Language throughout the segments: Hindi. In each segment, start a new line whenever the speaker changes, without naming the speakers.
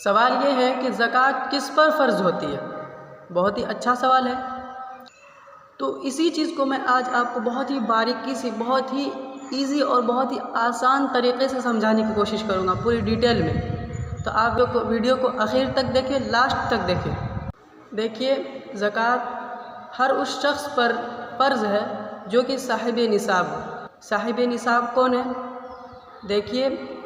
सवाल ये है कि ज़कात किस पर फ़र्ज़ होती है। बहुत ही अच्छा सवाल है। तो इसी चीज़ को मैं आज आपको बहुत ही बारीकी से, बहुत ही ईज़ी और बहुत ही आसान तरीक़े से समझाने की कोशिश करूँगा, पूरी डिटेल में। तो आप लोग वीडियो को आखिर तक देखें, लास्ट तक देखें। देखिए, ज़कात हर उस शख्स पर फ़र्ज़ है जो कि साहिब निसाब हो। साहिब निसाब कौन है? देखिए,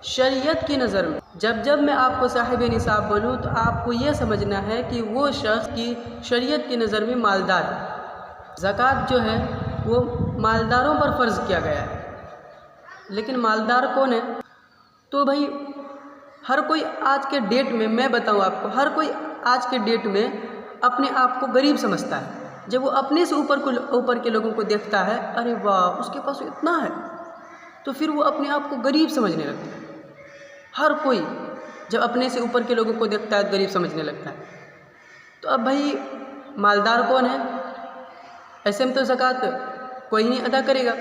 शरीयत की नज़र में जब मैं आपको साहिब निसाब बोलूँ तो आपको ये समझना है कि वो शख्स की शरीयत की नज़र में मालदार है। ज़कात जो है वो मालदारों पर फ़र्ज़ किया गया है। लेकिन मालदार कौन है? तो भाई हर कोई आज के डेट में, मैं बताऊँ आपको, हर कोई आज के डेट में अपने आप को गरीब समझता है। जब वो अपने से ऊपर के लोगों को देखता है, अरे वाह उसके पास इतना है, तो फिर वो अपने आप को गरीब समझने लगता है। हर कोई जब अपने से ऊपर के लोगों को देखता है गरीब समझने लगता है। तो अब भाई मालदार कौन है? ऐसे में तो ज़कात कोई नहीं अदा करेगा।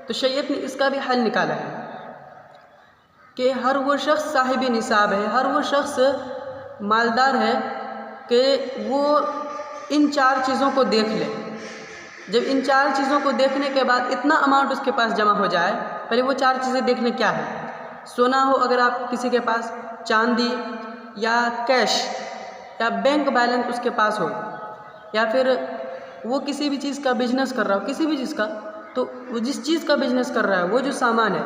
तो शरीयत ने इसका भी हल निकाला है कि हर वो शख्स साहिब निसाब है, हर वो शख्स मालदार है कि वो इन 4 चीज़ों को देख ले। जब इन 4 चीज़ों को देखने के बाद इतना अमाउंट उसके पास जमा हो जाए, पहले वो 4 चीज़ें देख लें क्या है। सोना हो अगर आप किसी के पास, चांदी या कैश या बैंक बैलेंस उसके पास हो, या फिर वो किसी भी चीज़ का बिजनेस कर रहा हो, किसी भी चीज़ का, तो वो जिस चीज़ का बिजनेस कर रहा है वो जो सामान है,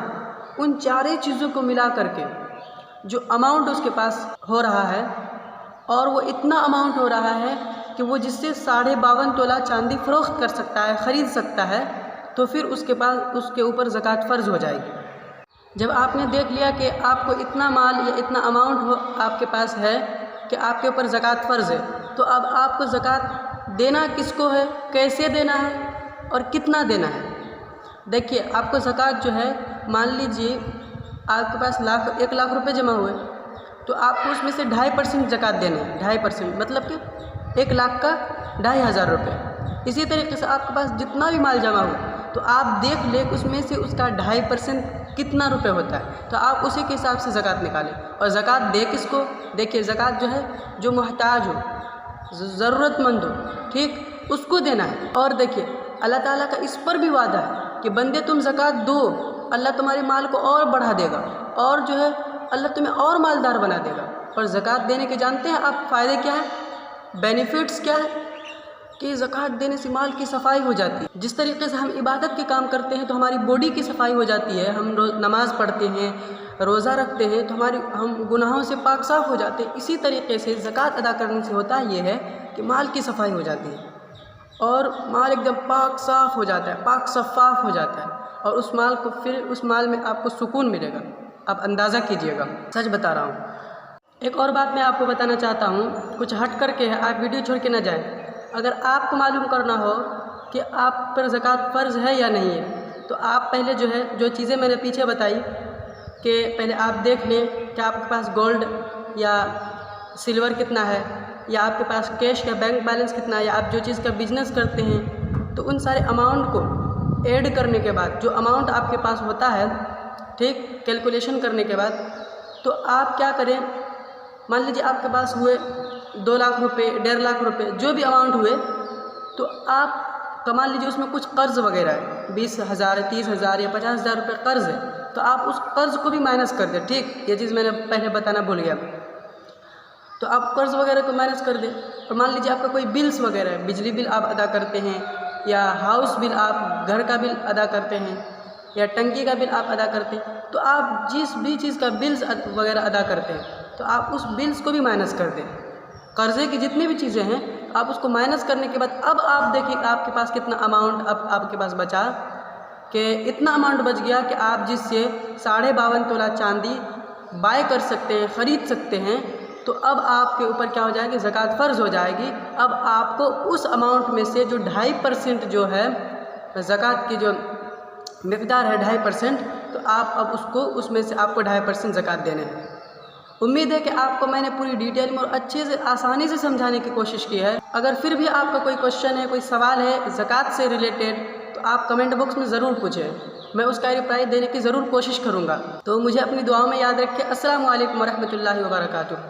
उन 4 चीज़ों को मिला करके जो अमाउंट उसके पास हो रहा है, और वो इतना अमाउंट हो रहा है कि वो जिससे 52.5 तोला चांदी फ़रोख्त कर सकता है, ख़रीद सकता है, तो फिर उसके पास, उसके ऊपर ज़कात फ़र्ज़ हो जाएगी। जब आपने देख लिया कि आपको इतना माल या इतना अमाउंट हो आपके पास है कि आपके ऊपर ज़कात फ़र्ज़ है, तो अब आपको ज़कात देना किसको है, कैसे देना है और कितना देना है। देखिए, आपको ज़कात जो है, मान लीजिए आपके पास 1 लाख रुपए जमा हुए, तो आपको उसमें से 2.5% ज़कात देने हैं। 2.5% मतलब कि 1 लाख का 2,500 रुपये। इसी तरीके से आपके पास जितना भी माल जमा हो, तो आप देख ले उसमें से उसका 2.5% कितना रुपए होता है, तो आप उसी के हिसाब से ज़कात निकालें। और ज़कात दे किसको? देखिए, ज़कात जो है जो मोहताज हो, ज़रूरतमंद हो, ठीक, उसको देना है। और देखिए, अल्लाह ताला का इस पर भी वादा है कि बंदे तुम ज़कात दो, अल्लाह तुम्हारे माल को और बढ़ा देगा, और जो है अल्लाह तुम्हें और मालदार बना देगा। और ज़कात देने के जानते हैं आप फ़ायदे क्या हैं, बेनिफिट्स क्या है? कि ज़कात देने से माल की सफाई हो जाती है। जिस तरीके से हम इबादत के काम करते हैं तो हमारी बॉडी की सफाई हो जाती है, हम नमाज़ पढ़ते हैं, रोज़ा रखते हैं, तो हम गुनाहों से पाक साफ़ हो जाते हैं। इसी तरीके से ज़कात अदा करने से होता ये है कि माल की सफाई हो जाती है और माल एकदम पाक साफ़ हो जाता है, पाक शफ़ाफ़ हो जाता है, और उस माल को, फिर उस माल में आपको सुकून मिलेगा। आप अंदाज़ा कीजिएगा, सच बता रहा हूँ। एक और बात मैं आपको बताना चाहता हूँ, कुछ हट करके है, आप वीडियो छोड़ के ना जाएं। अगर आपको मालूम करना हो कि आप पर ज़कात फ़र्ज़ है या नहीं है, तो आप पहले जो है, जो चीज़ें मैंने पीछे बताई, कि पहले आप देख लें कि आपके पास गोल्ड या सिल्वर कितना है, या आपके पास कैश या बैंक बैलेंस कितना है, या आप जो चीज़ का बिजनेस करते हैं, तो उन सारे अमाउंट को ऐड करने के बाद जो अमाउंट आपके पास होता है, ठीक, कैलकुलेशन करने के बाद, तो आप क्या करें, मान लीजिए आपके पास हुए 2 लाख रुपए, 1.5 लाख रुपए, जो भी अमाउंट हुए, तो आप मान लीजिए उसमें कुछ कर्ज़ वगैरह है, 20,000, 30,000 या 50,000 रुपये कर्ज़ है, तो आप उस कर्ज़ को भी माइनस कर दें। ठीक, ये चीज़ मैंने पहले बताना भूल गया। तो आप कर्ज़ वगैरह को माइनस कर दें। और मान लीजिए आपका कोई बिल्स वगैरह है, बिजली बिल आप अदा करते हैं, या हाउस बिल, आप घर का बिल अदा करते हैं, या टंकी का बिल आप अदा करते हैं, तो आप जिस भी चीज़ का बिल्स वगैरह अदा करते हैं, तो आप उस बिल्स को भी माइनस कर दें। कर्ज़े की जितनी भी चीज़ें हैं, आप उसको माइनस करने के बाद अब आप देखिए आपके पास कितना अमाउंट अब आपके पास बचा, कि इतना अमाउंट बच गया कि आप जिससे 52.5 तोला चांदी बाय कर सकते हैं, ख़रीद सकते हैं। तो अब आपके ऊपर क्या हो जाएगी, ज़कात फ़र्ज़ हो जाएगी। अब आपको उस अमाउंट में से जो 2.5% जो है ज़कात की जो मिक़दार है 2.5%, तो आप अब उसको, उसमें से आपको 2.5% ज़कात देने हैं। उम्मीद है कि आपको मैंने पूरी डिटेल में और अच्छे से, आसानी से समझाने की कोशिश की है। अगर फिर भी आपका कोई क्वेश्चन है, कोई सवाल है ज़कात से रिलेटेड, तो आप कमेंट बॉक्स में ज़रूर पूछें। मैं उसका रिप्लाई देने की ज़रूर कोशिश करूँगा। तो मुझे अपनी दुआओं में याद रखिए। अस्सलामु अलैकुम वरहमतुल्लाहि वबरकातुहू।